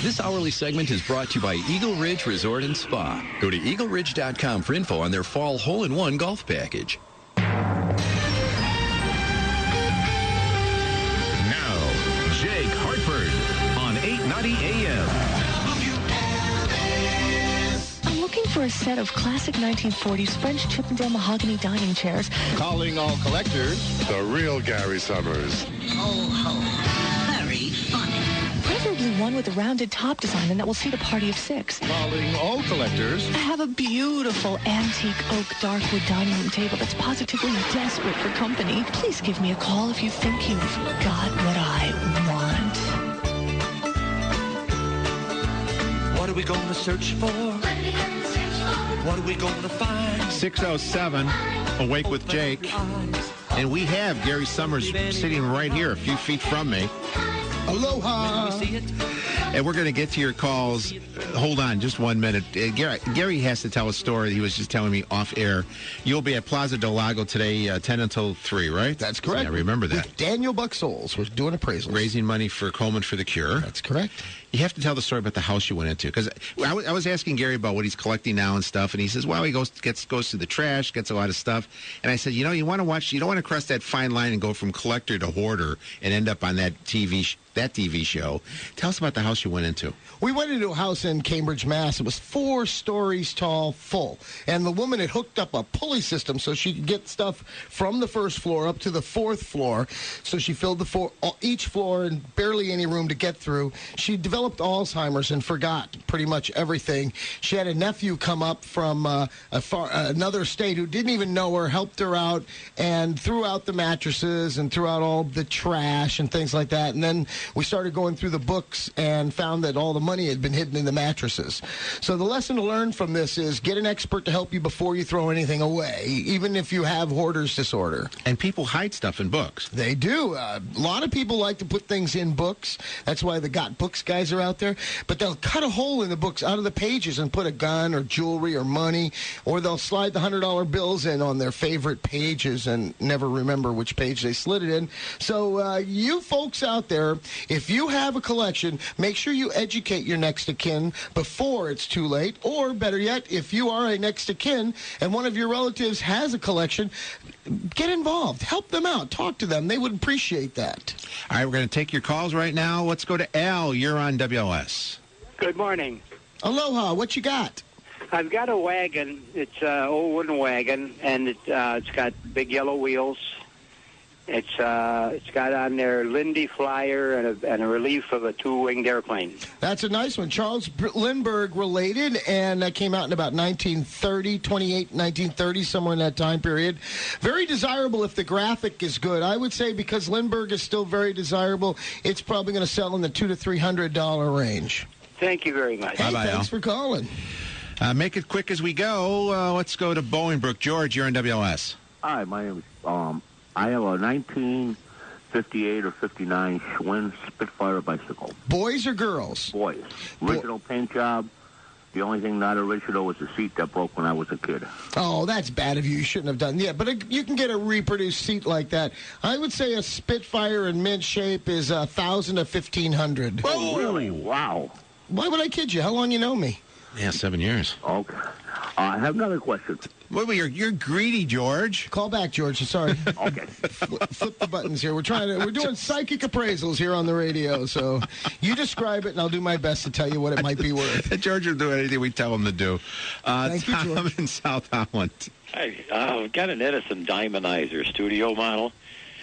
This hourly segment is brought to you by Eagle Ridge Resort and Spa. Go to EagleRidge.com for info on their fall hole-in-one golf package. Now, Jake Hartford on 890 AM. I'm looking for a set of classic 1940s French Chippendale mahogany dining chairs. Calling all collectors. The real Gary Summers. Very funny. Preferably one with a rounded top design and that will seat a party of 6. Calling all collectors. I have a beautiful antique oak darkwood dining room table that's positively desperate for company. Please give me a call if you think you've got what I want. What are we going to search for? What are we going to find? 6:07, Awake with Jake. And we have Gary Summers sitting right here a few feet from me. Aloha. And we're going to get to your calls. Hold on just 1 minute. Gary has to tell a story. He was just telling me off air. You'll be at Plaza Del Lago today, 10 until 3, right? That's correct. Yeah, I remember that. With Daniel Buck-Souls. We're doing appraisals. Raising money for Komen for the Cure. That's correct. You have to tell the story about the house you went into. Because I was asking Gary about what he's collecting now and stuff, and he says, well, he goes to the trash, gets a lot of stuff. And I said, you don't want to cross that fine line and go from collector to hoarder and end up on that TV show. Tell us about the house you went into. We went into a house in Cambridge, Mass. It was 4 stories tall, full. And the woman had hooked up a pulley system so she could get stuff from the first floor up to the 4th floor. So she filled each floor and barely any room to get through. She developed Alzheimer's and forgot pretty much everything. She had a nephew come up from another state who didn't even know her, helped her out, and threw out the mattresses and threw out all the trash and things like that. And then we started going through the books and found that all the money had been hidden in the mattresses. So the lesson to learn from this is get an expert to help you before you throw anything away, even if you have hoarder's disorder. And people hide stuff in books. They do. A lot of people like to put things in books. That's why the Got Books guys are out there. But they'll cut a hole in the books out of the pages and put a gun or jewelry or money, or they'll slide the $100 bills in on their favorite pages and never remember which page they slid it in. So you folks out there, if you have a collection, make sure you educate your next of kin before it's too late. Or better yet, if you are a next of kin and one of your relatives has a collection, get involved. Help them out. Talk to them. They would appreciate that. All right, we're going to take your calls right now. Let's go to Al. You're on WLS. Good morning. Aloha. What you got? I've got a wagon. It's an old wooden wagon, and it's got big yellow wheels. It's got on there Lindy Flyer and a relief of a 2-winged airplane. That's a nice one. Charles Lindbergh related, and that came out in about 1930, somewhere in that time period. Very desirable if the graphic is good. I would say because Lindbergh is still very desirable, it's probably going to sell in the $200 to $300 range. Thank you very much. Hey, thanks for calling. Make it quick as we go. Let's go to Bolingbrook. George, you're on WLS. Hi, my name is I have a 1958 or 59 Schwinn Spitfire bicycle. Boys or girls? Boys. Original paint job. The only thing not original was the seat that broke when I was a kid. Oh, that's bad of you. You shouldn't have done. Yeah, but you can get a reproduced seat like that. I would say a Spitfire in mint shape is $1,000 to $1,500. Oh, really? Wow. Why would I kid you? How long you know me? Yeah, 7 years. Okay. I have another question. Wait, you're greedy, George. Call back, George. Sorry. Okay. Flip the buttons here. We're doing psychic appraisals here on the radio. So you describe it, and I'll do my best to tell you what it might be worth. George will do anything we tell him to do. Thank you, Tom George. in South Holland. Hi, I've got an Edison Diamondizer studio model.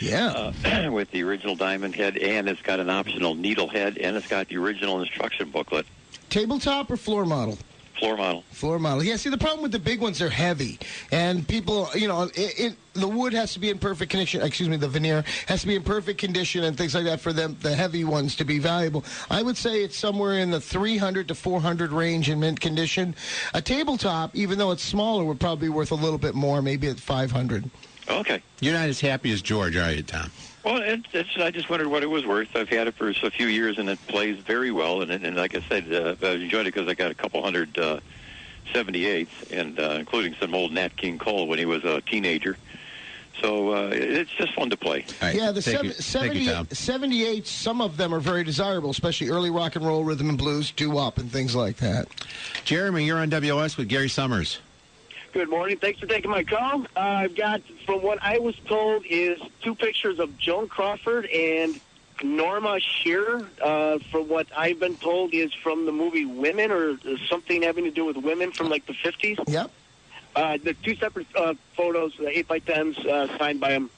Yeah. With the original diamond head, and it's got an optional needle head, and it's got the original instruction booklet. Tabletop or floor model? Floor model. Floor model. Yeah, see, the problem with the big ones, they're heavy. And people, the wood has to be in perfect condition. Excuse me, the veneer has to be in perfect condition and things like that for them, the heavy ones, to be valuable. I would say it's somewhere in the $300 to $400 range in mint condition. A tabletop, even though it's smaller, would probably be worth a little bit more, maybe at $500. Okay. You're not as happy as George, are you, Tom? Well, I just wondered what it was worth. I've had it for a few years, and it plays very well. And like I said, I enjoyed it because I got a couple hundred 78s, and including some old Nat King Cole when he was a teenager. So it's just fun to play. All right. Yeah, the Thank you, Tom. 78, some of them are very desirable, especially early rock and roll, rhythm and blues, doo-wop, and things like that. Jeremy, you're on WOS with Gary Summers. Good morning. Thanks for taking my call. I've got, from what I was told, is 2 pictures of Joan Crawford and Norma Shearer. From what I've been told, is from the movie Women, or something having to do with women from like the 50s. Yep. The 2 separate photos, 8x10s, signed by him.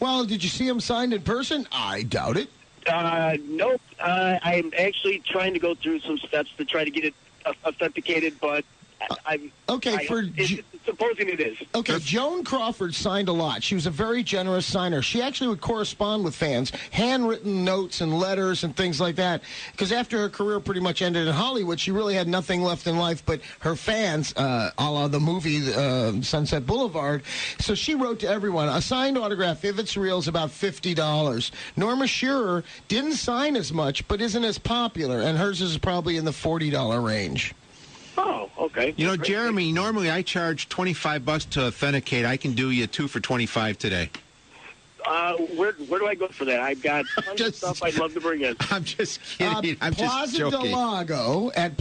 Well, did you see them signed in person? I doubt it. Nope. I'm actually trying to go through some steps to try to get it authenticated, but supposing it is. Okay, Joan Crawford signed a lot. She was a very generous signer. She actually would correspond with fans, handwritten notes and letters and things like that, because after her career pretty much ended in Hollywood, she really had nothing left in life but her fans, a la the movie Sunset Boulevard. So she wrote to everyone. A signed autograph, if it's real, is about $50. Norma Shearer didn't sign as much, but isn't as popular, and hers is probably in the $40 range. Oh, okay. You know, Jeremy, normally I charge $25 to authenticate. I can do you 2 for $25 today. Where do I go for that? I've got tons of stuff I'd love to bring in. I'm just kidding. I'm just joking. Plaza Del Lago at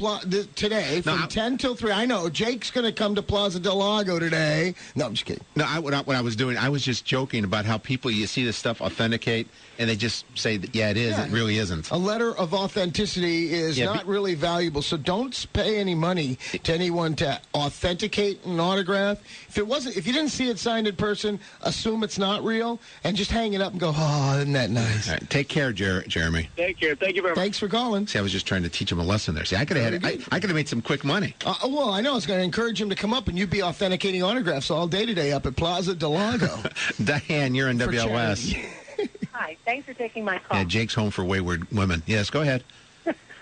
today from 10 till 3. I know Jake's going to come to Plaza Del Lago today. No, I'm just kidding. No, what I was doing, I was just joking about how people, you see this stuff authenticate, and they just say that, yeah, it is. Yeah. It really isn't. A letter of authenticity is not really valuable, so don't pay any money to anyone to authenticate an autograph. If you didn't see it signed in person, assume it's not real, and just hang it up and go, oh, isn't that nice? All right, take care, Jeremy. Take care. Thank you very much. Thanks for calling. See, I was just trying to teach him a lesson there. See, I could have made some quick money. Well, I know. I was going to encourage him to come up, and you'd be authenticating autographs all day today up at Plaza Del Lago. Diane, you're in WLS. Hi, thanks for taking my call. Yeah, Jake's home for wayward women. Yes, go ahead.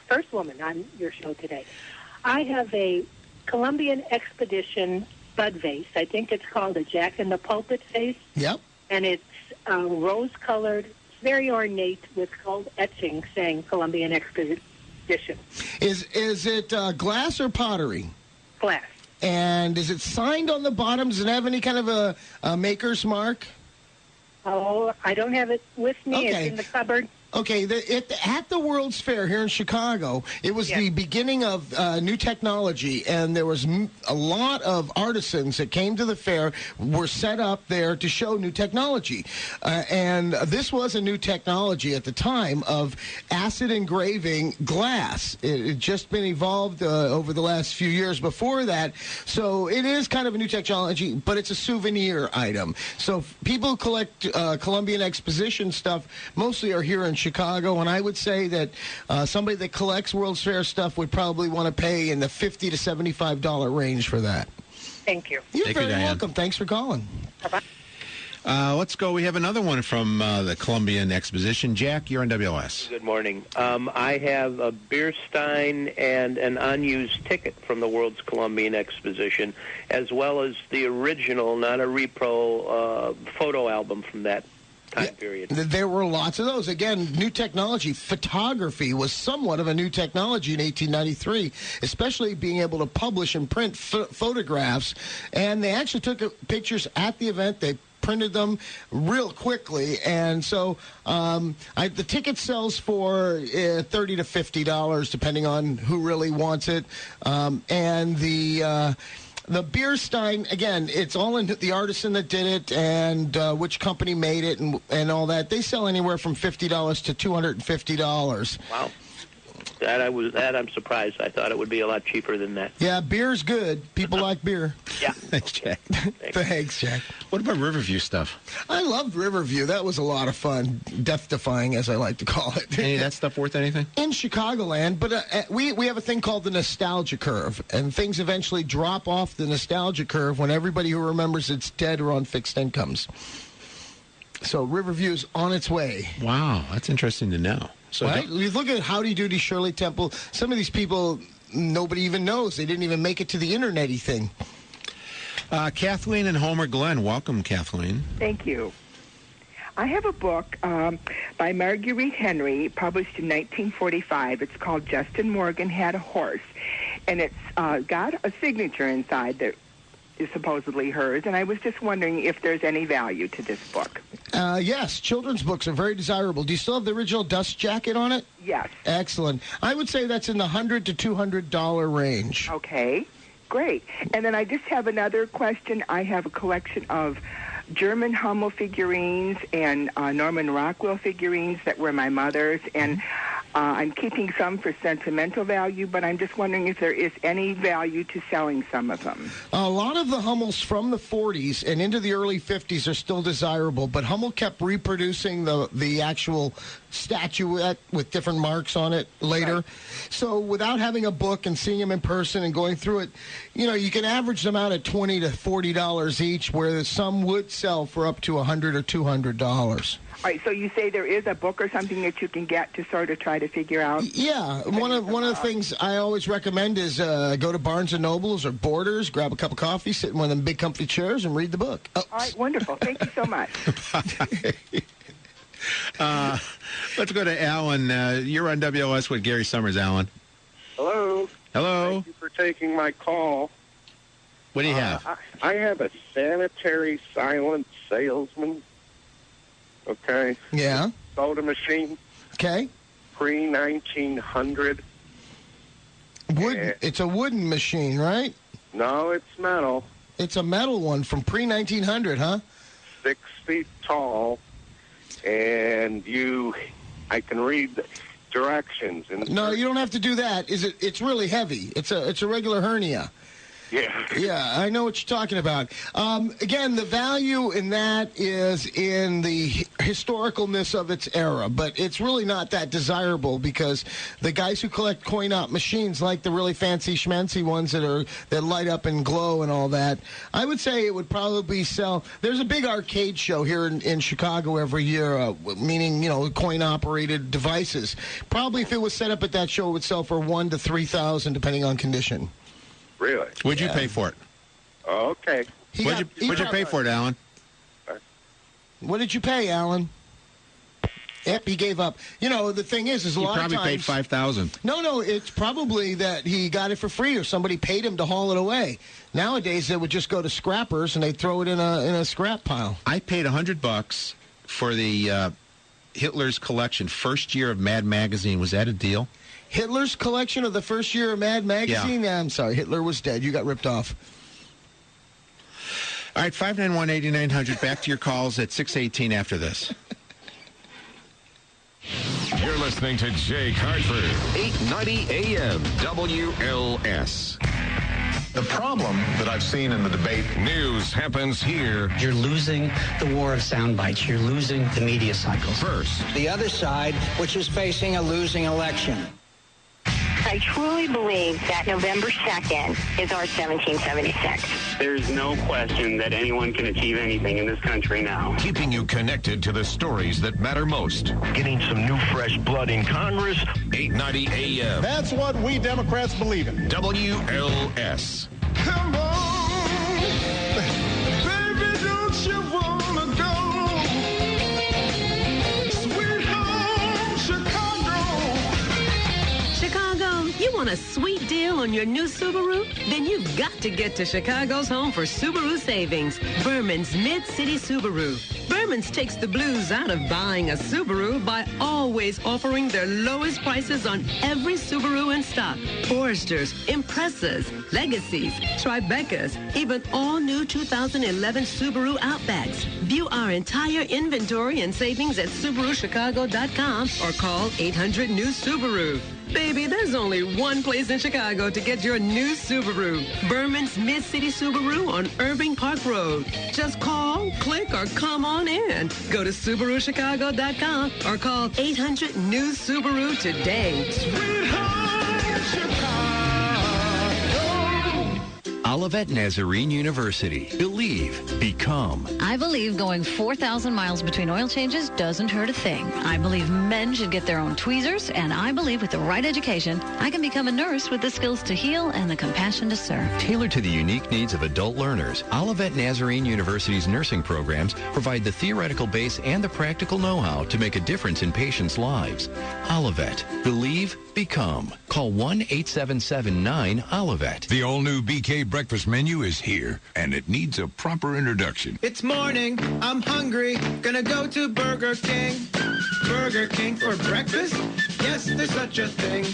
First woman on your show today. I have a Columbian Expedition bud vase. I think it's called a Jack in the Pulpit vase. Yep. And it's rose-colored, very ornate, with gold etching saying Columbian Expedition. Is it glass or pottery? Glass. And is it signed on the bottom? Does it have any kind of a maker's mark? Oh, I don't have it with me. Okay. It's in the cupboard. Okay, at the World's Fair here in Chicago, it was the beginning of new technology, and there was a lot of artisans that came to the fair, were set up there to show new technology. And this was a new technology at the time of acid engraving glass. It had just been evolved over the last few years before that. So it is kind of a new technology, but it's a souvenir item. So people who collect Columbian Exposition stuff mostly are here in Chicago, and I would say that somebody that collects World's Fair stuff would probably want to pay in the $50 to $75 range for that. Thank you. You're very welcome. Thanks for calling. Bye-bye. Let's go. We have another one from the Columbian Exposition. Jack, you're on WLS. Good morning. I have a beer stein and an unused ticket from the World's Columbian Exposition, as well as the original, not a repro, photo album from that time period. There were lots of those. Again, new technology. Photography was somewhat of a new technology in 1893, especially being able to publish and print photographs. And they actually took pictures at the event. They printed them real quickly, and so the ticket sells for $30 to $50, depending on who really wants it. And the beer stein, again, it's all in the artisan that did it and which company made it and all that. They sell anywhere from $50 to $250. Wow. That I'm surprised. I thought it would be a lot cheaper than that. Yeah, beer's good. People like beer. Yeah. Thanks, Jack. Thanks, Jack. What about Riverview stuff? I loved Riverview. That was a lot of fun. Death-defying, as I like to call it. Any of that stuff worth anything? In Chicagoland, but we have a thing called the nostalgia curve, and things eventually drop off the nostalgia curve when everybody who remembers it's dead or on fixed incomes. So Riverview's on its way. Wow, that's interesting to know. So you look at Howdy Doody, Shirley Temple. Some of these people, nobody even knows. They didn't even make it to the internet-y thing. Kathleen and Homer Glen. Welcome, Kathleen. Thank you. I have a book by Marguerite Henry, published in 1945. It's called Justin Morgan Had a Horse. And it's got a signature inside that is supposedly hers, and I was just wondering if there's any value to this book. Yes, children's books are very desirable. Do you still have the original dust jacket on it? Yes. Excellent. I would say that's in the $100 to $200 range. Okay, great. And then I just have another question. I have a collection of German Hummel figurines and Norman Rockwell figurines that were my mother's, and I'm keeping some for sentimental value, but I'm just wondering if there is any value to selling some of them. A lot of the Hummels from the 40s and into the early 50s are still desirable, but Hummel kept reproducing the actual statuette with different marks on it later. Right. So without having a book and seeing them in person and going through it, you can average them out at $20 to $40 each, where some would sell for up to $100 or $200. All right, so you say there is a book or something that you can get to sort of try to figure out? Yeah, one of the things I always recommend is go to Barnes & Nobles or Borders, grab a cup of coffee, sit in one of them big comfy chairs, and read the book. Oh. All right, wonderful. Thank you so much. Let's go to Alan. You're on WOS with Gary Summers, Alan. Hello. Hello. Thank you for taking my call. What do you have? I have a sanitary silent salesman. Okay. Yeah. Soda machine. Okay. Pre-1900. Wood. It's a wooden machine, right? No, it's metal. It's a metal one from pre-1900, huh? 6 feet tall, and I can read the directions. No, you don't have to do that. It's really heavy. It's a regular hernia. Yeah. Yeah, I know what you're talking about. Again, the value in that is in the historicalness of its era, but it's really not that desirable because the guys who collect coin-op machines like the really fancy schmancy ones that light up and glow and all that, I would say it would probably sell. There's a big arcade show here in Chicago every year, meaning, coin-operated devices. Probably if it was set up at that show, it would sell for $1,000 to $3,000, depending on condition. Really? What'd you pay for it? Okay. What'd you pay for it, Alan? What did you pay, Alan? Yep, he gave up. The thing is a lot of times... He probably paid $5,000. No, it's probably that he got it for free or somebody paid him to haul it away. Nowadays, it would just go to scrappers and they'd throw it in a scrap pile. I paid $100 for the Hitler's collection, first year of Mad Magazine. Was that a deal? Hitler's collection of the first year of Mad Magazine? Yeah, I'm sorry. Hitler was dead. You got ripped off. All right, 591-8900. Back to your calls at 6:18 after this. You're listening to Jake Hartford, 890 AM, WLS. The problem that I've seen in the debate... News happens here. You're losing the war of sound bites. You're losing the media cycle. First. The other side, which is facing a losing election. I truly believe that November 2nd is our 1776. There's no question that anyone can achieve anything in this country now. Keeping you connected to the stories that matter most. Getting some new fresh blood in Congress. 890 AM. That's what we Democrats believe in. WLS. Come on, baby, don't you wanna go? Sweet home, Chicago, you want a sweet deal on your new Subaru? Then you've got to get to Chicago's home for Subaru savings, Berman's Mid-City Subaru. Berman's takes the blues out of buying a Subaru by always offering their lowest prices on every Subaru in stock. Foresters, Imprezas, Legacies, Tribecas, even all new 2011 Subaru Outbacks. View our entire inventory and savings at SubaruChicago.com or call 800-NEW-SUBARU. Baby, there's only one place in Chicago to get your new Subaru. Berman's Mid-City Subaru on Irving Park Road. Just call, click, or come on in. Go to SubaruChicago.com or call 800-NEW-SUBARU today. Sweet home, Chicago. Olivet Nazarene University. Believe. Become. I believe going 4,000 miles between oil changes doesn't hurt a thing. I believe men should get their own tweezers, and I believe with the right education, I can become a nurse with the skills to heal and the compassion to serve. Tailored to the unique needs of adult learners, Olivet Nazarene University's nursing programs provide the theoretical base and the practical know-how to make a difference in patients' lives. Olivet. Believe. Become. Call 1-877-9-OLIVET. The all-new BK Breakfast breakfast menu is here, and it needs a proper introduction. It's morning, I'm hungry, gonna go to Burger King. Burger King for breakfast? Yes, there's such a thing.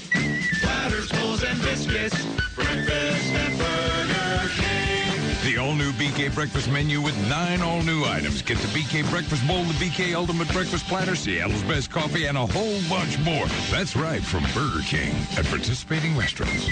Platters, bowls, and biscuits. Breakfast at Burger King. The all-new BK breakfast menu with 9 all-new items. Get the BK breakfast bowl, the BK Ultimate Breakfast Platter, Seattle's best coffee, and a whole bunch more. That's right, from Burger King at participating restaurants.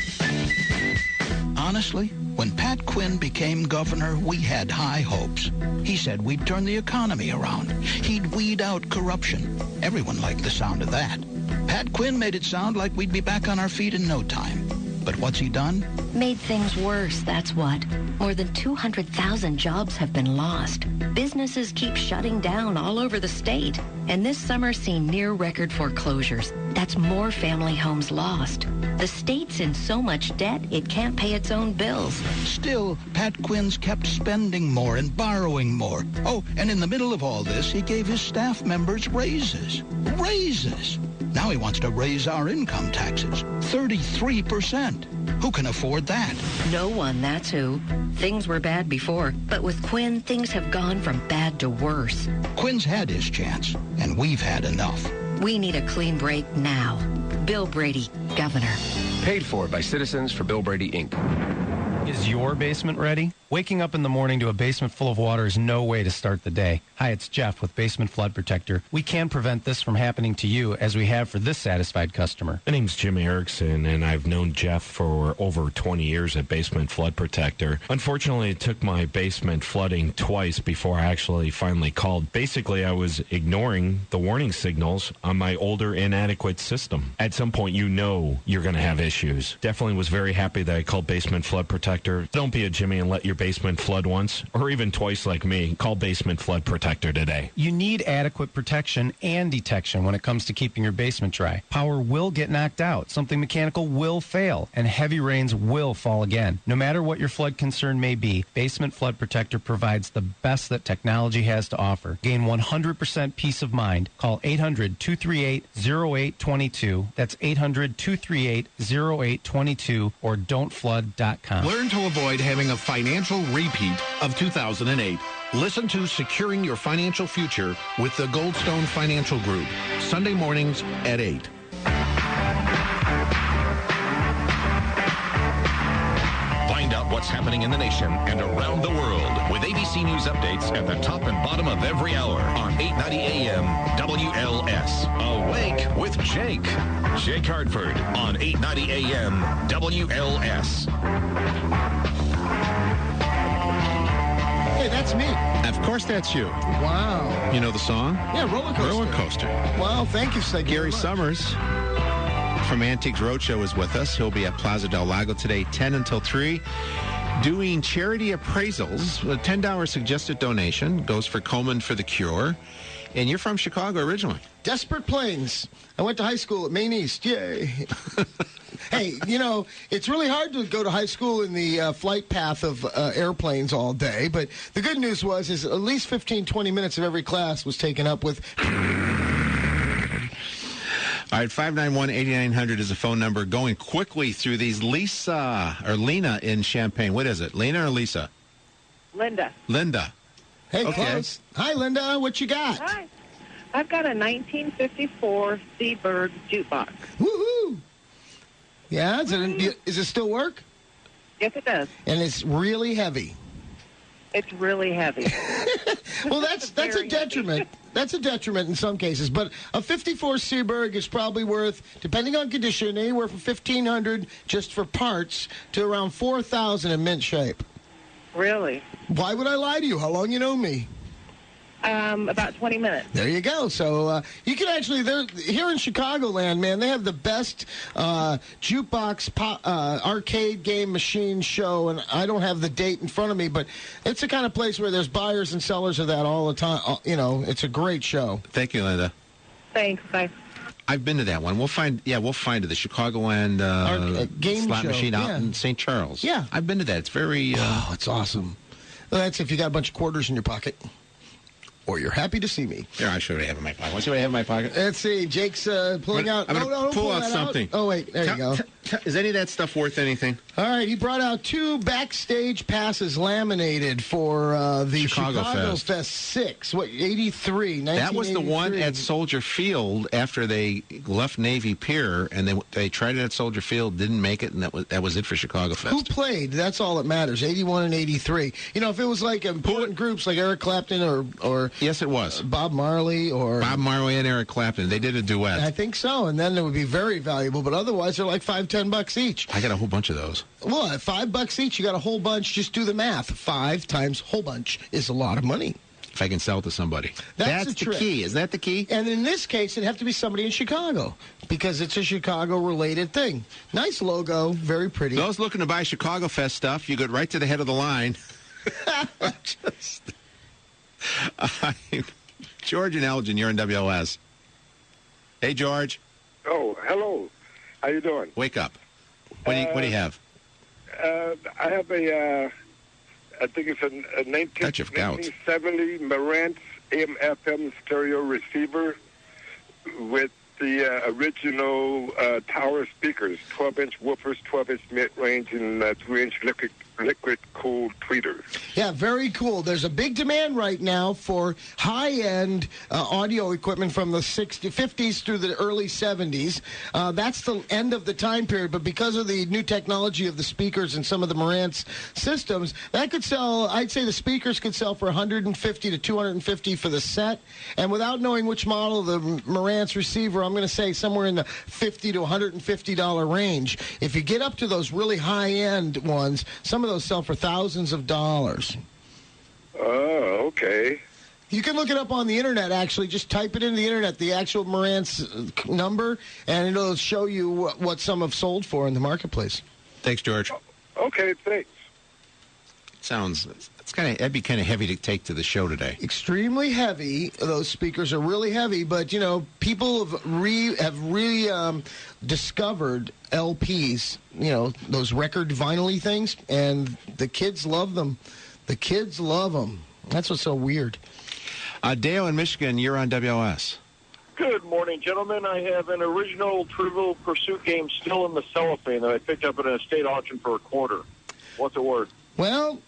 Honestly, when Pat Quinn became governor, we had high hopes. He said we'd turn the economy around. He'd weed out corruption. Everyone liked the sound of that. Pat Quinn made it sound like we'd be back on our feet in no time. But what's he done? Made things worse, that's what. More than 200,000 jobs have been lost. Businesses keep shutting down all over the state. And this summer's seen near-record foreclosures. That's more family homes lost. The state's in so much debt, it can't pay its own bills. Still, Pat Quinn's kept spending more and borrowing more. Oh, and in the middle of all this, he gave his staff members raises. Raises! Now he wants to raise our income taxes. 33%. Who can afford that? No one, that's who. Things were bad before, but with Quinn, things have gone from bad to worse. Quinn's had his chance, and we've had enough. We need a clean break now. Bill Brady, Governor. Paid for by Citizens for Bill Brady, Inc. Is your basement ready? Waking up in the morning to a basement full of water is no way to start the day. Hi, it's Jeff with Basement Flood Protector. We can prevent this from happening to you as we have for this satisfied customer. My name's Jim Erickson, and I've known Jeff for over 20 years at Basement Flood Protector. Unfortunately, it took my basement flooding twice before I actually finally called. Basically, I was ignoring the warning signals on my older, inadequate system. At some point, you know you're going to have issues. Definitely was very happy that I called Basement Flood Protector. Don't be a Jimmy and let your basement flood once or even twice like me. Call Basement Flood Protector today. You need adequate protection and detection when it comes to keeping your basement dry. Power will get knocked out, something mechanical will fail, and heavy rains will fall again. No matter what your flood concern may be, Basement Flood Protector provides the best that technology has to offer. Gain 100% peace of mind. Call 800-238-0822. That's 800-238-0822 or don'tflood.com. Learn to avoid having a financial repeat of 2008. Listen to Securing Your Financial Future with the Goldstone Financial Group, Sunday mornings at 8. Find out what's happening in the nation and around the world with ABC News updates at the top and bottom of every hour on 890 AM WLS. Awake with Jake. Jake Hartford on 890 AM WLS. Hey, that's me. Of course that's you. Wow. You know the song? Yeah, Roller Coaster. Roller Coaster. Wow, thank you, Seth. Gary Summers from Antiques Roadshow is with us. He'll be at Plaza del Lago today, 10 until 3, doing charity appraisals. A $10 suggested donation goes for Komen for the Cure. And you're from Chicago originally. Desperate Plains. I went to high school at Maine East. Yay. Hey, you know, it's really hard to go to high school in the flight path of airplanes all day. But the good news is at least 15, 20 minutes of every class was taken up with... All right, 591-8900 is the phone number. Going quickly through these. Lena in Champaign. What is it, Lena or Lisa? Linda. Linda. Hey, okay. Close. Hi, Linda. What you got? Hi. I've got a 1954 Seaberg jukebox. Woohoo! Yeah, does it still work? Yes, it does. And it's really heavy. It's really heavy. Well, that's a detriment. That's a detriment in some cases. But a 54 Seaberg is probably worth, depending on condition, anywhere from $1,500 just for parts to around $4,000 in mint shape. Really? Why would I lie to you? How long you know me? About 20 minutes. There you go. So you can actually, here in Chicagoland, man, they have the best jukebox arcade game machine show, and I don't have the date in front of me, but it's the kind of place where there's buyers and sellers of that all the time. You know, it's a great show. Thank you, Linda. Thanks. Bye. I've been to that one. We'll find it. The Chicagoland game slot show. machine out in St. Charles. Yeah. I've been to that. It's very... it's awesome. Well, that's if you got a bunch of quarters in your pocket. Or you're happy to see me. Here, I should have in my pocket. Let's see what I have in my pocket. Let's see. Jake's pulling out. I'm going to pull out something. Oh, wait. There you go. Is any of that stuff worth anything? All right, he brought out 2 backstage passes laminated for the Chicago Fest 6. What, 83, 1983. That was the one at Soldier Field after they left Navy Pier, and they tried it at Soldier Field, didn't make it, and that was it for Chicago Fest. Who played? That's all that matters, 81 and 83. You know, if it was like important groups like Eric Clapton or yes, it was. Bob Marley and Eric Clapton, they did a duet. I think so, and then it would be very valuable, but otherwise they're like $5-10 each. I got a whole bunch of those. Well, at $5 each, you got a whole bunch. Just do the math. 5 times whole bunch is a lot of money. If I can sell it to somebody. That's the key. Is that the key? And in this case, it'd have to be somebody in Chicago because it's a Chicago-related thing. Nice logo. Very pretty. Those looking to buy Chicago Fest stuff, you go right to the head of the line. George and Elgin, you're in WLS. Hey, George. Oh, hello. How you doing? Wake up. What do you have? I have I think it's a 1970 Marantz AM/FM stereo receiver with the original tower speakers, 12-inch woofers, 12-inch mid-range, and 3-inch liquid-cooled tweeters. Yeah, very cool. There's a big demand right now for high-end audio equipment from the 50s through the early 70s. That's the end of the time period, but because of the new technology of the speakers and some of the Marantz systems, that could sell, I'd say the speakers could sell for $150 to $250 for the set, and without knowing which model of the Marantz receiver, I'm going to say somewhere in the $50 to $150 range. If you get up to those really high-end ones, some of those sell for thousands of dollars. Oh, okay. You can look it up on the internet, actually. Just type it in the internet, the actual Marantz number, and it'll show you what some have sold for in the marketplace. Thanks, George. Okay, thanks. That'd be kind of heavy to take to the show today. Extremely heavy. Those speakers are really heavy, but you know, people have really discovered LPs. You know, those record vinyl-y things, and the kids love them. The kids love them. That's what's so weird. Dale in Michigan, you're on WLS. Good morning, gentlemen. I have an original Trivial Pursuit game still in the cellophane that I picked up at an estate auction for $25. What's it worth? Well,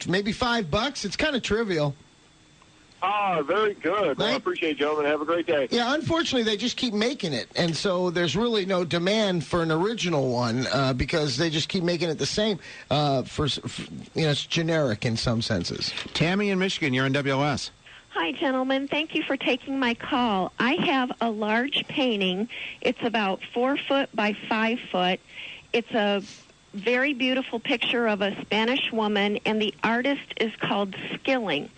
maybe $5. It's kind of trivial. Ah, very good. Well, I appreciate it, gentlemen. Have a great day. Yeah, unfortunately, they just keep making it, and so there's really no demand for an original one because they just keep making it the same. It's generic in some senses. Tammy in Michigan, you're on WLS. Hi, gentlemen. Thank you for taking my call. I have a large painting. It's about 4 foot by 5 foot. It's a very beautiful picture of a Spanish woman, and the artist is called Skilling.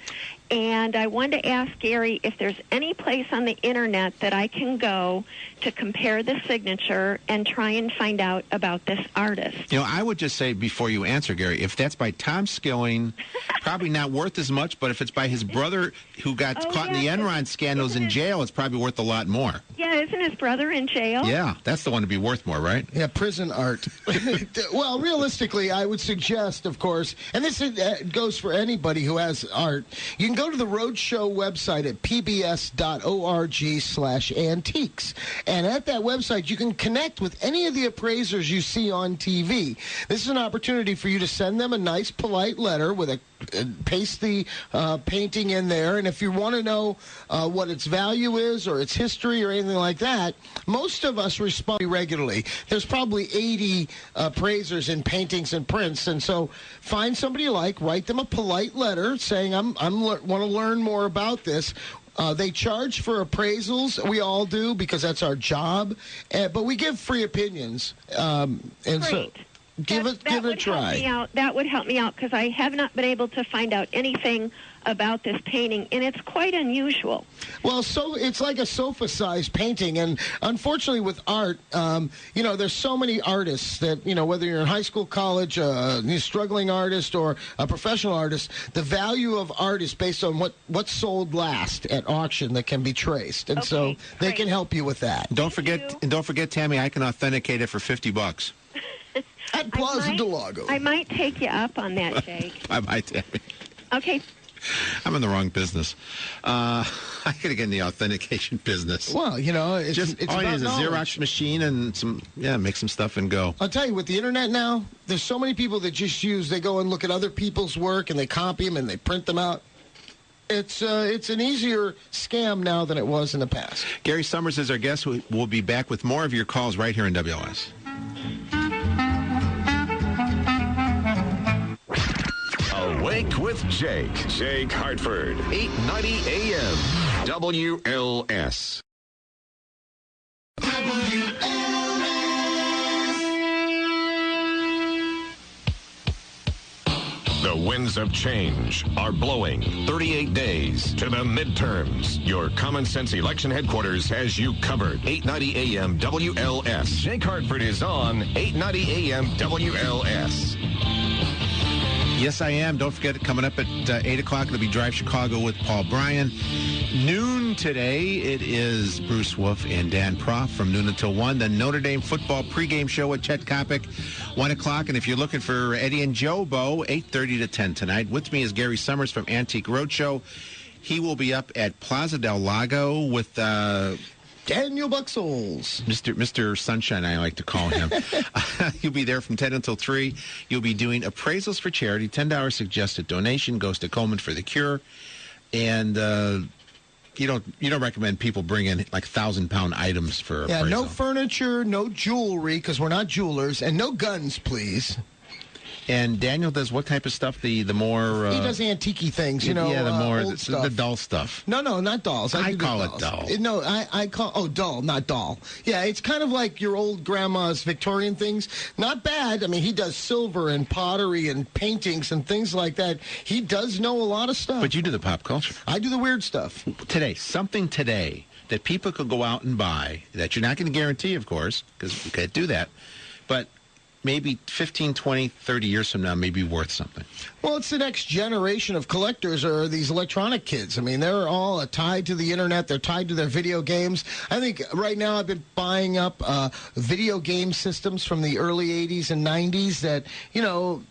And I wanted to ask Gary if there's any place on the internet that I can go to compare the signature and try and find out about this artist. You know, I would just say before you answer, Gary, if that's by Tom Skilling, probably not worth as much, but if it's by his brother who got caught in the Enron scandals in jail, it's probably worth a lot more. Yeah, isn't his brother in jail? Yeah, that's the one to be worth more, right? Yeah, prison art. Well, realistically, I would suggest, of course, and this goes for anybody who has art, you can go to the Roadshow website at pbs.org/antiques. And at that website, you can connect with any of the appraisers you see on TV. This is an opportunity for you to send them a nice, polite letter with paste the painting in there. And if you want to know what its value is or its history or anything like that, most of us respond regularly. There's probably 80 appraisers in paintings and prints. And so find somebody you like, write them a polite letter saying, I want to learn more about this. They charge for appraisals. We all do because that's our job. But we give free opinions. So give it a try. That would help me out because I have not been able to find out anything about this painting, and it's quite unusual. Well, so it's like a sofa-sized painting, and unfortunately with art, there's so many artists that, whether you're in high school, college, a struggling artist or a professional artist, the value of art is based on what sold last at auction that can be traced, and so they can help you with that. Don't forget, Tammy, I can authenticate it for $50. At Plaza del Lago. I might take you up on that, Jake. I might, Tammy. Okay. I'm in the wrong business. I got to get in the authentication business. Well, you know, it's all you about need is a knowledge. Xerox machine and make some stuff and go. I'll tell you, with the internet now, there's so many people that they go and look at other people's work and they copy them and they print them out. It's an easier scam now than it was in the past. Gary Summers is our guest. We'll be back with more of your calls right here in WLS. Awake with Jake Hartford, 890 AM, WLS. The winds of change are blowing. 38 days to the midterms. Your Common Sense Election Headquarters has you covered. 890 AM WLS. Jake Hartford is on 890 AM WLS. Yes, I am. Don't forget, coming up at 8 o'clock, it'll be Drive Chicago with Paul Bryan. Noon today, it is Bruce Wolf and Dan Proff from noon until 1. The Notre Dame football pregame show with Chet Kopic, 1 o'clock. And if you're looking for Eddie and Joe Bo, 8:30 to 10 tonight. With me is Gary Summers from Antique Roadshow. He will be up at Plaza del Lago with Daniel Buxels. Mr. Sunshine, I like to call him. You'll be there from 10 until 3. You'll be doing appraisals for charity. $10 suggested donation goes to Coleman for the Cure. And you don't recommend people bring in like 1,000-pound items for appraisal. No furniture, no jewelry, because we're not jewelers, and no guns, please. And Daniel does what type of stuff? The more he does antique-y things, the more old stuff. The dull stuff. No, not dolls. I call it dull. No, I call dull, not doll. Yeah, it's kind of like your old grandma's Victorian things. Not bad. I mean, he does silver and pottery and paintings and things like that. He does know a lot of stuff. But you do the pop culture. I do the weird stuff. Something today that people could go out and buy that you're not going to guarantee, of course, because you can't do that, but maybe 15, 20, 30 years from now may be worth something. Well, it's the next generation of collectors are these electronic kids. I mean, they're all tied to the internet. They're tied to their video games. I think right now I've been buying up video game systems from the early 80s and 90s that,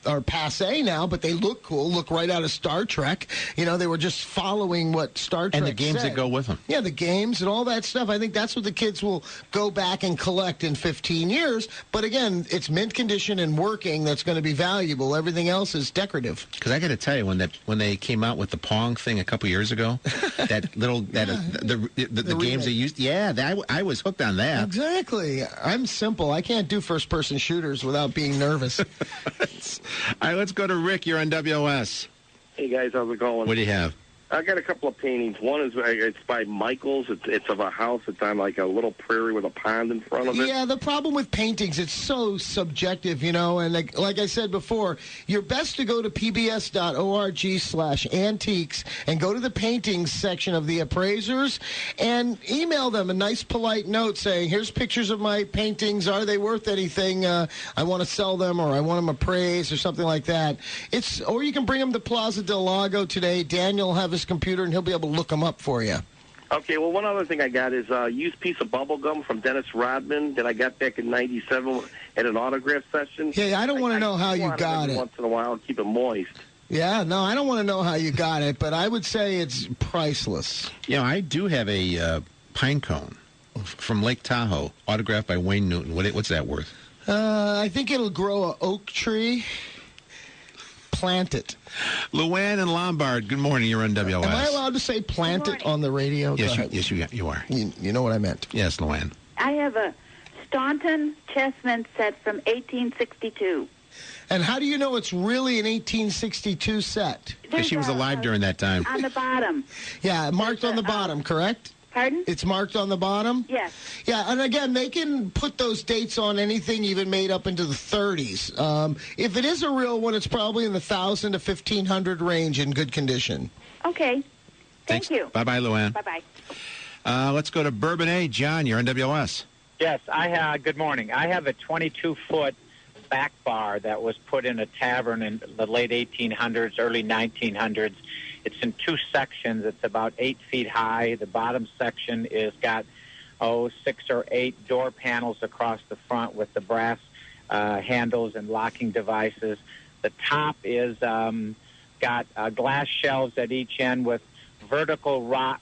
are passé now, but they look cool, look right out of Star Trek. They were just following what Star Trek And the games said. that go with them. Yeah, the games and all that stuff. I think that's what the kids will go back and collect in 15 years. But again, it's mint condition and working that's going to be valuable. Everything else is decorative. Because I got to tell you, when they came out with the Pong thing a couple years ago, the games they used, I was hooked on that. Exactly. I'm simple. I can't do first-person shooters without being nervous. All right, let's go to Rick. You're on WOS. Hey, guys, how's it going? What do you have? I got a couple of paintings. One is it's by Michaels. It's of a house. It's on like a little prairie with a pond in front of it. Yeah, the problem with paintings, it's so subjective, and like I said before, you're best to go to pbs.org/antiques and go to the paintings section of the appraisers and email them a nice polite note saying, here's pictures of my paintings. Are they worth anything? I want to sell them, or I want them appraised, or something like that. Or you can bring them to Plaza del Lago today. Daniel will have his computer, and he'll be able to look them up for you. Okay, well, one other thing I got is a used piece of bubble gum from Dennis Rodman that I got back in '97 at an autograph session. Yeah, I don't want to know how you got it. Once in a while, keep it moist. Yeah, no, I don't want to know how you got it, but I would say it's priceless. I do have a pine cone from Lake Tahoe, autographed by Wayne Newton. What's that worth? I think it'll grow an oak tree. Plant it. Luann and Lombard, good morning. You're on WOS. Am I allowed to say plant it on the radio? Yes, you are. You know what I meant. Yes, Luann. I have a Staunton Chessman set from 1862. And how do you know it's really an 1862 set? Because she was alive during that time. On the bottom. Yeah, marked on the bottom, correct? Pardon? It's marked on the bottom? Yes. Yeah, and again, they can put those dates on anything even made up into the 30s. If it is a real one, it's probably in the 1,000 to 1,500 range in good condition. Okay. Thanks. Thank you. Bye-bye, Luann. Bye-bye. Let's go to Bourbonnais. John, you're on WOS. Yes, good morning. I have a 22-foot back bar that was put in a tavern in the late 1800s, early 1900s. It's in two sections. It's about 8 feet high. The bottom section is got 6 or 8 door panels across the front with the brass handles and locking devices. The top is got glass shelves at each end with vertical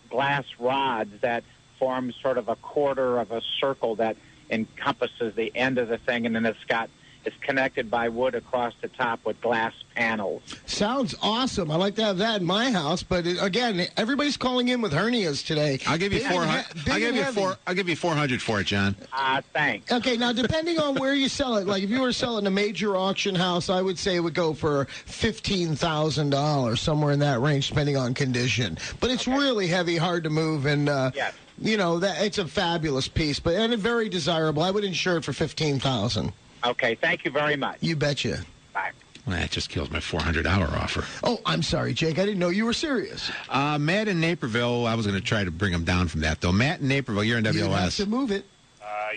glass rods that form sort of a quarter of a circle that encompasses the end of the thing, and then it's connected by wood across the top with glass panels. Sounds awesome. I like to have that in my house, but again, everybody's calling in with hernias today. I'll give you 400. I'll give you 400 for it, John. Thanks. Okay, now depending on where you sell it, like if you were selling a major auction house, I would say it would go for $15,000, somewhere in that range, depending on condition. But it's really heavy, hard to move, and yes. You know that it's a fabulous piece, and very desirable. I would insure it for $15,000. Okay, thank you very much. You betcha. Bye. Well, that just kills my $400 offer. Oh, I'm sorry, Jake. I didn't know you were serious. Matt in Naperville, I was going to try to bring him down from that, though. Matt in Naperville, you're in WLS. You have to move it.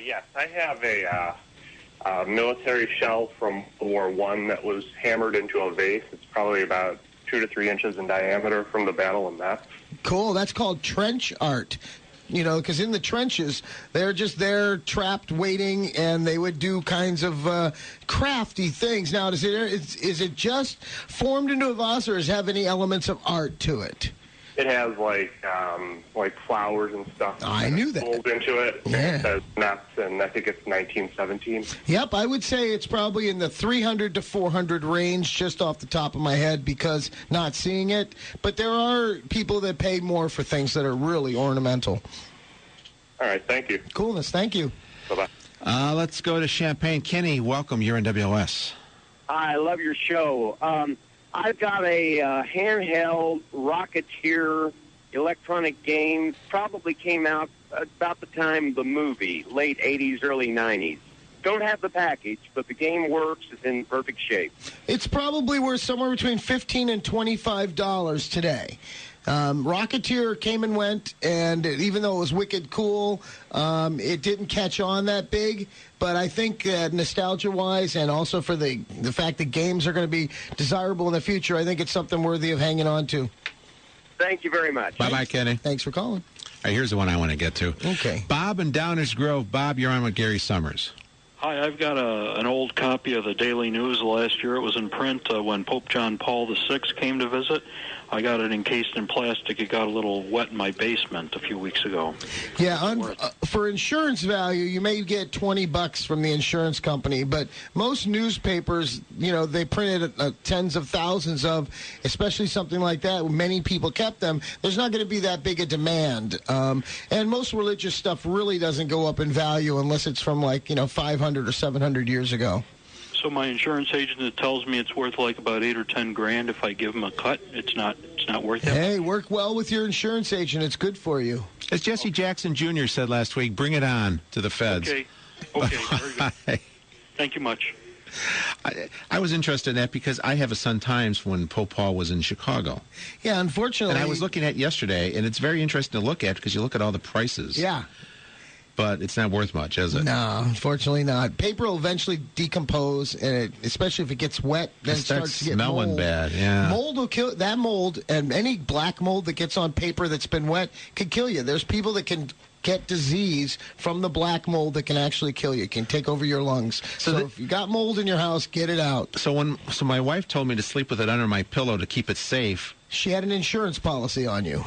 Yes, I have a military shell from World War I that was hammered into a vase. It's probably about 2 to 3 inches in diameter from the Battle of Metz. Cool. That's called trench art. You know, because in the trenches, they're just there trapped waiting, and they would do kinds of crafty things. Now, is it just formed into a vase, or does it have any elements of art to it? It has, like flowers and stuff. I knew that. Pulled into it. Yeah. It says Metz, and I think it's 1917. Yep, I would say it's probably in the 300 to 400 range, just off the top of my head, because not seeing it. But there are people that pay more for things that are really ornamental. All right, thank you. Coolness, thank you. Bye-bye. Let's go to Champaign. Kenny, welcome. You're in WLS. Hi, I love your show. I've got a handheld Rocketeer electronic game. Probably came out about the time of the movie, late 80s, early 90s. Don't have the package, but the game works. It's in perfect shape. It's probably worth somewhere between $15 and $25 today. Rocketeer came and went, and even though it was wicked cool, it didn't catch on that big. But I think nostalgia-wise, and also for the fact that games are going to be desirable in the future, I think it's something worthy of hanging on to. Thank you very much. Bye-bye, Kenny. Thanks for calling. All right, here's the one I want to get to. Okay. Bob in Downers Grove. Bob, you're on with Gary Summers. Hi, I've got an old copy of the Daily News. Last year it was in print when Pope John Paul VI came to visit. I got it encased in plastic. It got a little wet in my basement a few weeks ago. Yeah, for insurance value, you may get $20 from the insurance company, but most newspapers, you know, they printed tens of thousands of, especially something like that. Many people kept them. There's not going to be that big a demand, and most religious stuff really doesn't go up in value unless it's from 500 or 700 years ago. So my insurance agent tells me it's worth like about $8 or $10,000 if I give him a cut. It's not worth it. Hey, work well with your insurance agent. It's good for you. As Jesse Jackson Jr. said last week, bring it on to the feds. Okay, very good. Thank you much. I was interested in that because I have a Sun-Times when Pope Paul was in Chicago. Yeah, unfortunately. And I was looking at it yesterday, and it's very interesting to look at because you look at all the prices. Yeah. But it's not worth much, is it? No, unfortunately not. Paper will eventually decompose, and especially if it gets wet, then it starts to get smelling mold. bad. Yeah, mold will kill. That mold and any black mold that gets on paper that's been wet can kill you. There's people that can get disease from the black mold that can actually kill you. It can take over your lungs. So if you got mold in your house, get it out. So my wife told me to sleep with it under my pillow to keep it safe. She had an insurance policy on you.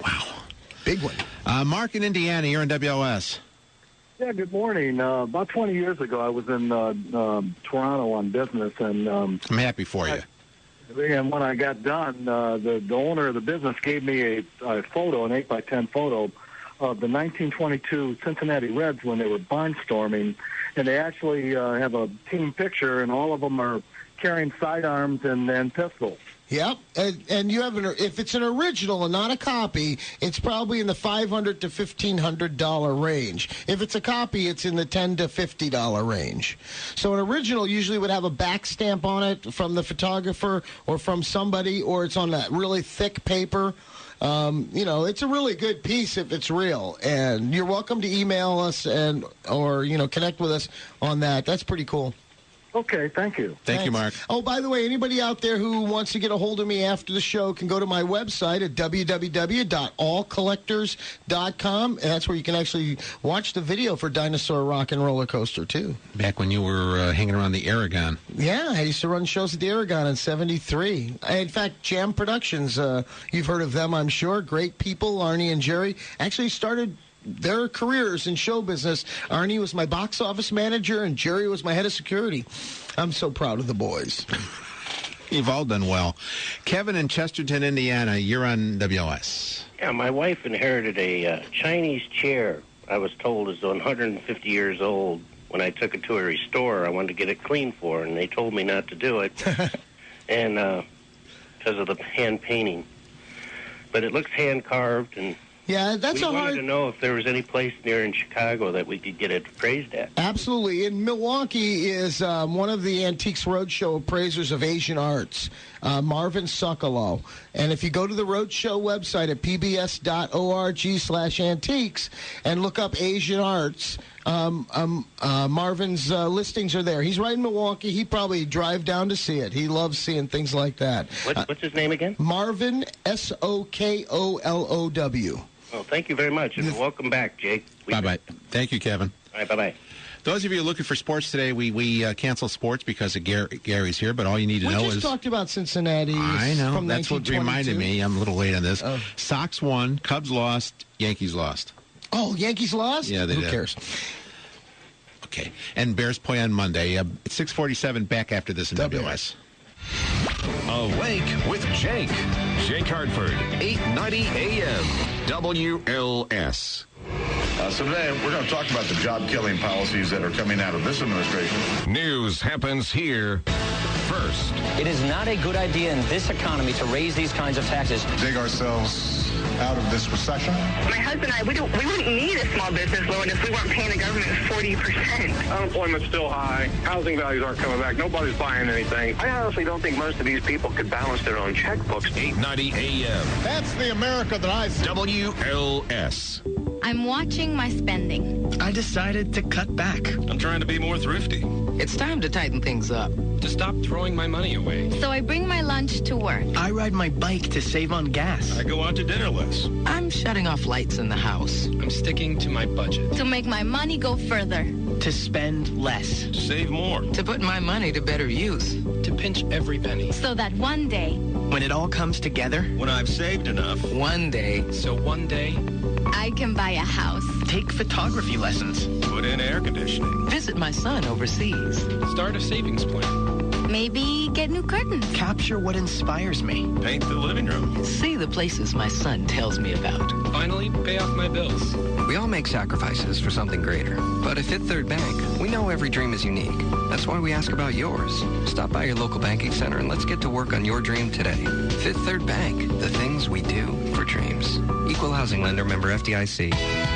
Wow. Big one. Mark in Indiana, you're in WLS. Yeah, good morning. About 20 years ago, I was in Toronto on business, and I'm happy for you. And when I got done, the owner of the business gave me a photo, an 8x10 photo of the 1922 Cincinnati Reds when they were barnstorming, and they actually have a team picture, and all of them are carrying sidearms and pistols. Yep, and you have if it's an original and not a copy, it's probably in the $500 to $1,500 range. If it's a copy, it's in the $10 to $50 range. So an original usually would have a back stamp on it from the photographer or from somebody, or it's on that really thick paper. It's a really good piece if it's real. And you're welcome to email us or connect with us on that. That's pretty cool. Okay, thank you. Thank you, Mark. Oh, by the way, anybody out there who wants to get a hold of me after the show can go to my website at www.allcollectors.com, and that's where you can actually watch the video for Dinosaur Rock and Roller Coaster, too. Back when you were hanging around the Aragon. Yeah, I used to run shows at the Aragon in 73. In fact, Jam Productions, you've heard of them, I'm sure. Great people, Arnie and Jerry, actually started their careers in show business. Arnie was my box office manager, and Jerry was my head of security. I'm so proud of the boys. You've all done well. Kevin in Chesterton, Indiana, you're on WLS. Yeah, my wife inherited a Chinese chair. I was told is 150 years old. When I took it to a restorer, I wanted to get it cleaned for her, and they told me not to do it, and because of the hand painting. But it looks hand-carved, and yeah, that's we wanted to know if there was any place near in Chicago that we could get it appraised at. Absolutely. And Milwaukee is one of the Antiques Roadshow appraisers of Asian arts, Marvin Sokolow. And if you go to the Roadshow website at pbs.org/antiques and look up Asian arts, Marvin's listings are there. He's right in Milwaukee. He'd probably drive down to see it. He loves seeing things like that. What's his name again? Marvin, Sokolow. Well, thank you very much, and welcome back, Jake. Bye-bye. Thank you, Kevin. All right, bye-bye. Those of you looking for sports today, we cancel sports because of Gary's here, but all you need to know is... We just talked about Cincinnati. I know. From That's what reminded me. I'm a little late on this. Sox won, Cubs lost, Yankees lost. Oh, Yankees lost? Yeah, they did. Who cares? Okay. And Bears play on Monday. 6:47, back after this in WS. Awake with Jake. Jake Hartford, 890 AM, WLS. So today, we're going to talk about the job-killing policies that are coming out of this administration. News happens here first. It is not a good idea in this economy to raise these kinds of taxes. Dig ourselves out of this recession. My husband and I, we wouldn't need a small business loan if we weren't paying the government 40%. Unemployment's still high. Housing values aren't coming back. Nobody's buying anything. I honestly don't think most of these people could balance their own checkbooks. 890 AM. That's the America that I see. WLS. I'm watching my spending. I decided to cut back. I'm trying to be more thrifty. It's time to tighten things up. To stop throwing my money away. So I bring my lunch to work. I ride my bike to save on gas. I go out to dinner less. I'm shutting off lights in the house. I'm sticking to my budget. To make my money go further. To spend less. To save more. To put my money to better use. To pinch every penny. So that one day... When it all comes together. When I've saved enough. One day. So one day... I can buy a house. Take photography lessons. Put in air conditioning. Visit my son overseas. Start a savings plan. Maybe get new curtains. Capture what inspires me. Paint the living room. See the places my son tells me about. Finally, pay off my bills. We all make sacrifices for something greater. But at Fifth Third Bank, we know every dream is unique. That's why we ask about yours. Stop by your local banking center and let's get to work on your dream today. Fifth Third Bank, the things we do for dreams. Equal housing lender, member FDIC.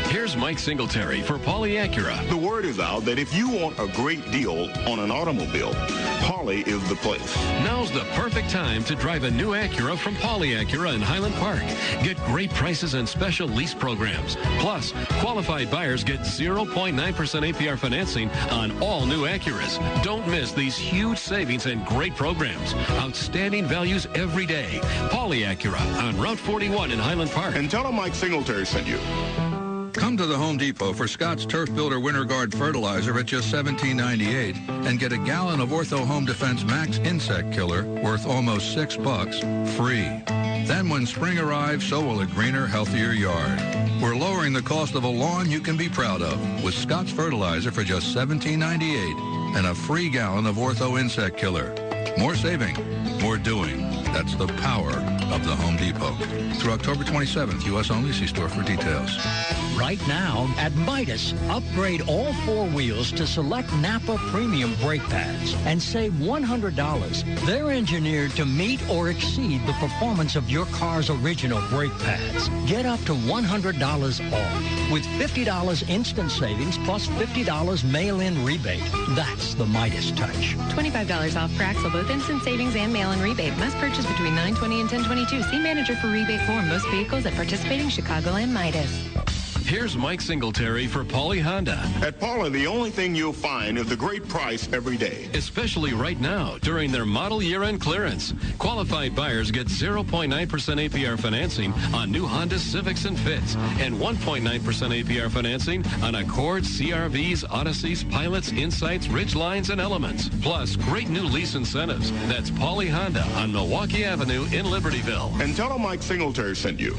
Here's Mike Singletary for Pauley Acura. The word is out that if you want a great deal on an automobile, Pauley is the place. Now's the perfect time to drive a new Acura from Pauley Acura in Highland Park. Get great prices and special lease programs. Plus, qualified buyers get 0.9% APR financing on all new Acuras. Don't miss these huge savings and great programs. Outstanding values every day. Pauley Acura on Route 41 in Highland Park. And tell them Mike Singletary sent you. Come to the Home Depot for Scott's Turf Builder Winter Guard Fertilizer at just $17.98 and get a gallon of Ortho Home Defense Max Insect Killer worth almost $6 free. Then when spring arrives, so will a greener, healthier yard. We're lowering the cost of a lawn you can be proud of with Scott's Fertilizer for just $17.98 and a free gallon of Ortho Insect Killer. More saving, more doing. That's the power of the Home Depot. Through October 27th, U.S. only. See store for details. Right now, at Midas, upgrade all four wheels to select Napa Premium brake pads and save $100. They're engineered to meet or exceed the performance of your car's original brake pads. Get up to $100 off with $50 instant savings plus $50 mail-in rebate. That's the Midas touch. $25 off per axle, both instant savings and mail-in rebate. Must purchase between 9/20 and 10/22. See manager for rebate form. Most vehicles at participating Chicagoland Midas. Here's Mike Singletary for Pauly Honda. At Pauly, the only thing you'll find is the great price every day. Especially right now during their model year-end clearance. Qualified buyers get 0.9% APR financing on new Honda Civics and Fits and 1.9% APR financing on Accords, CRVs, Odysseys, Pilots, Insights, Ridgelines, and Elements. Plus, great new lease incentives. That's Pauly Honda on Milwaukee Avenue in Libertyville. And tell them Mike Singletary sent you.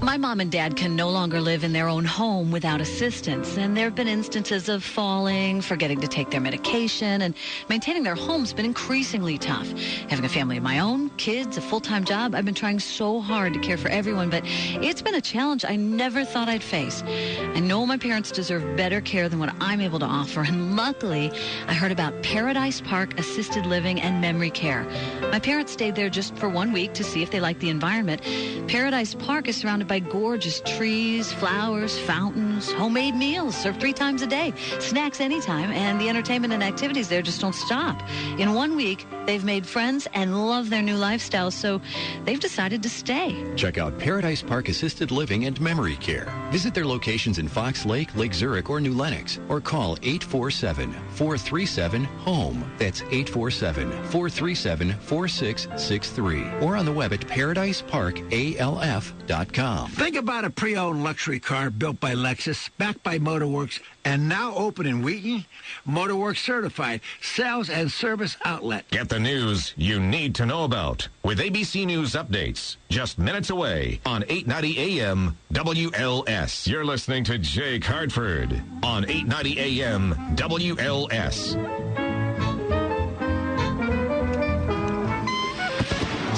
My mom and dad can no longer live in their own home without assistance, and there have been instances of falling, forgetting to take their medication, and maintaining their home's been increasingly tough. Having a family of my own, kids, a full-time job, I've been trying so hard to care for everyone, but it's been a challenge I never thought I'd face. I know my parents deserve better care than what I'm able to offer, and luckily, I heard about Paradise Park Assisted Living and Memory Care. My parents stayed there just for 1 week to see if they liked the environment. Paradise Park is surrounded by gorgeous trees, flowers, fountains, homemade meals served 3 times a day, snacks anytime, and the entertainment and activities there just don't stop. In 1 week, they've made friends and love their new lifestyle, so they've decided to stay. Check out Paradise Park Assisted Living and Memory Care. Visit their locations in Fox Lake, Lake Zurich, or New Lenox, or call 847-437-HOME. That's 847-437-4663, or on the web at paradiseparkalf.com. Think about a pre-owned luxury car built by Lexus, backed by Motorworks, and now open in Wheaton. Motorworks certified sales and service outlet. Get the news you need to know about with ABC News Updates. Just minutes away on 890 AM WLS. You're listening to Jake Hartford on 890 AM WLS.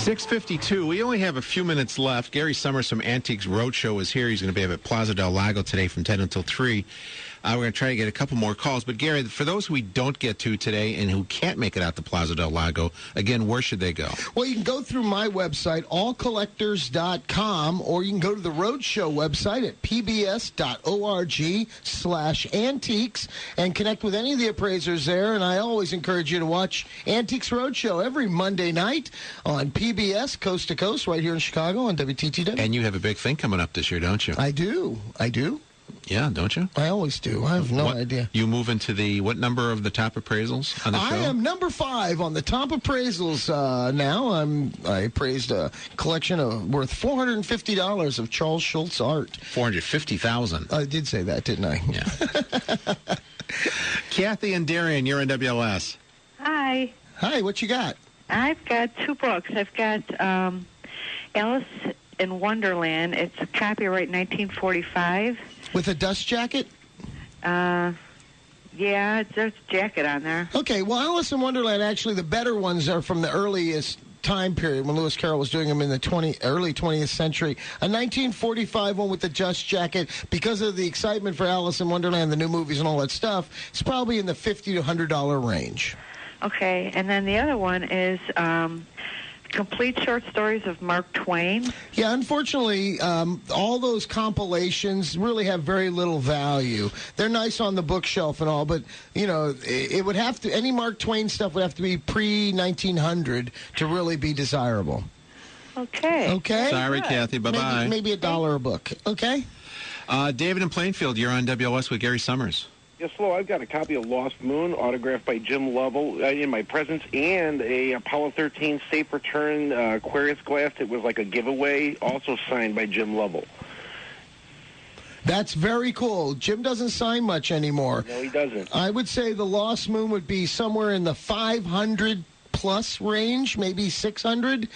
6:52. We only have a few minutes left. Gary Summers from Antiques Roadshow is here. He's going to be at Plaza del Lago today from 10 until 3. We're going to try to get a couple more calls. But, Gary, for those who we don't get to today and who can't make it out to Plaza del Lago, again, where should they go? Well, you can go through my website, allcollectors.com, or you can go to the Roadshow website at pbs.org/antiques and connect with any of the appraisers there. And I always encourage you to watch Antiques Roadshow every Monday night on PBS, Coast to Coast, right here in Chicago on WTTW. And you have a big thing coming up this year, don't you? I do. Yeah, don't you? I always do. I have no idea. You move into what number of the top appraisals on the show? I am number 5 on the top appraisals now. I appraised a collection worth $450 of Charles Schultz art. $450,000. I did say that, didn't I? Yeah. Kathy and Darian, you're in WLS. Hi. Hi, what you got? I've got 2 books. I've got Alice in Wonderland. It's copyright 1945. With a dust jacket? Yeah, there's a jacket on there. Okay, well, Alice in Wonderland, actually, the better ones are from the earliest time period when Lewis Carroll was doing them in the early 20th century. A 1945 one with the dust jacket, because of the excitement for Alice in Wonderland, the new movies and all that stuff, it's probably in the $50 to $100 range. Okay, and then the other one is complete short stories of Mark Twain. Yeah, unfortunately, all those compilations really have very little value. They're nice on the bookshelf and all, but, it would have to, any Mark Twain stuff would have to be pre-1900 to really be desirable. Okay. Okay? Sorry, Kathy. Bye-bye. Maybe $1 a book. Okay? David in Plainfield, you're on WLS with Gary Summers. Yes, hello. I've got a copy of Lost Moon, autographed by Jim Lovell, in my presence, and a Apollo 13 Safe Return Aquarius glass. It was like a giveaway, also signed by Jim Lovell. That's very cool. Jim doesn't sign much anymore. No, he doesn't. I would say the Lost Moon would be somewhere in the 500 plus range, maybe 600.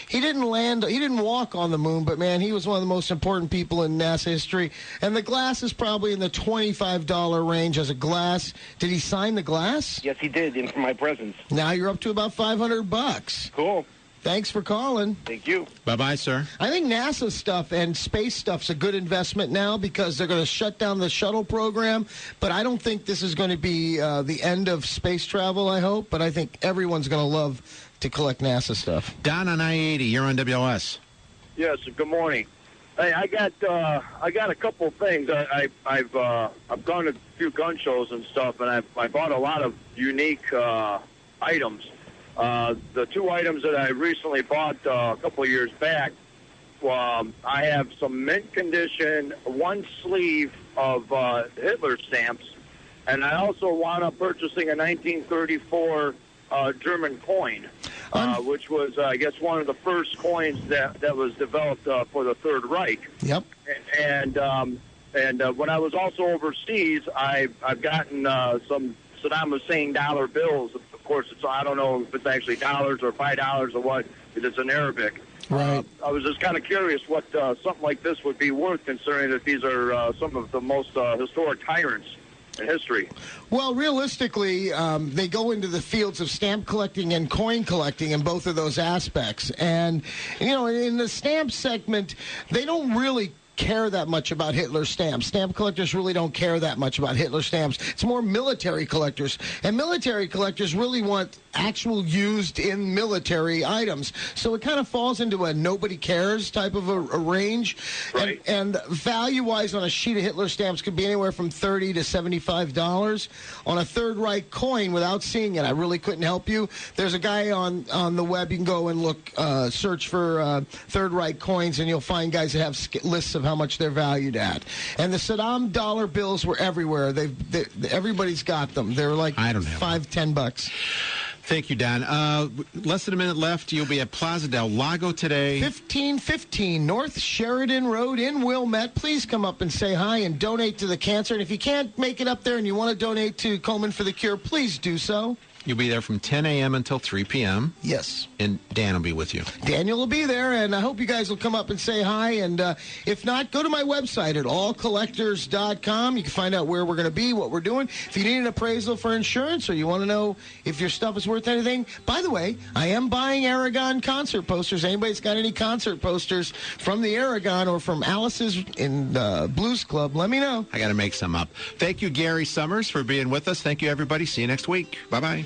He didn't walk on the moon, but man, he was one of the most important people in NASA history. And the glass is probably in the $25 range as a glass. Did he sign the glass? Yes, he did, in my presence. Now you're up to about $500. Cool. Thanks for calling. Thank you. Bye-bye, sir. I think NASA stuff and space stuff's a good investment now because they're going to shut down the shuttle program. But I don't think this is going to be the end of space travel, I hope. But I think everyone's going to love to collect NASA stuff. Don on I-80, you're on WLS. Yes, good morning. Hey, I got a couple of things. I've gone to a few gun shows and stuff, and I bought a lot of unique items. The 2 items that I recently bought a couple of years back I have some mint condition, one sleeve of Hitler stamps, and I also wound up purchasing a 1934 German coin, which was, I guess, one of the first coins that was developed for the Third Reich. Yep. And when I was also overseas, I've gotten some Saddam Hussein dollar bills. Of course, I don't know if it's actually dollars or $5 or what, because it's in Arabic. Right. I was just kind of curious what something like this would be worth, considering that these are some of the most historic tyrants in history. Well, realistically, they go into the fields of stamp collecting and coin collecting in both of those aspects. And, in the stamp segment, they don't really care that much about Hitler stamps. Stamp collectors really don't care that much about Hitler stamps. It's more military collectors. And military collectors really want actual used in military items. So it kind of falls into a nobody cares type of a range. Right. And value-wise on a sheet of Hitler stamps could be anywhere from $30 to $75. On a Third Reich coin, without seeing it, I really couldn't help you. There's a guy on the web. You can go and look, search for Third Reich coins, and you'll find guys that have lists of how much they're valued at. And the Saddam dollar bills were everywhere. Everybody's got them. They're like $5-10. Thank you, Don. Less than a minute left. You'll be at Plaza del Lago today. 1515 North Sheridan Road in Wilmette. Please come up and say hi and donate to the cancer. And if you can't make it up there and you want to donate to Komen for the Cure, please do so. You'll be there from 10 a.m. until 3 p.m. Yes. And Dan will be with you. Daniel will be there, and I hope you guys will come up and say hi. And if not, go to my website at allcollectors.com. You can find out where we're going to be, what we're doing. If you need an appraisal for insurance or you want to know if your stuff is worth anything, by the way, I am buying Aragon concert posters. Anybody's got any concert posters from the Aragon or from Alice's in the Blues Club, let me know. I got to make some up. Thank you, Gary Summers, for being with us. Thank you, everybody. See you next week. Bye-bye.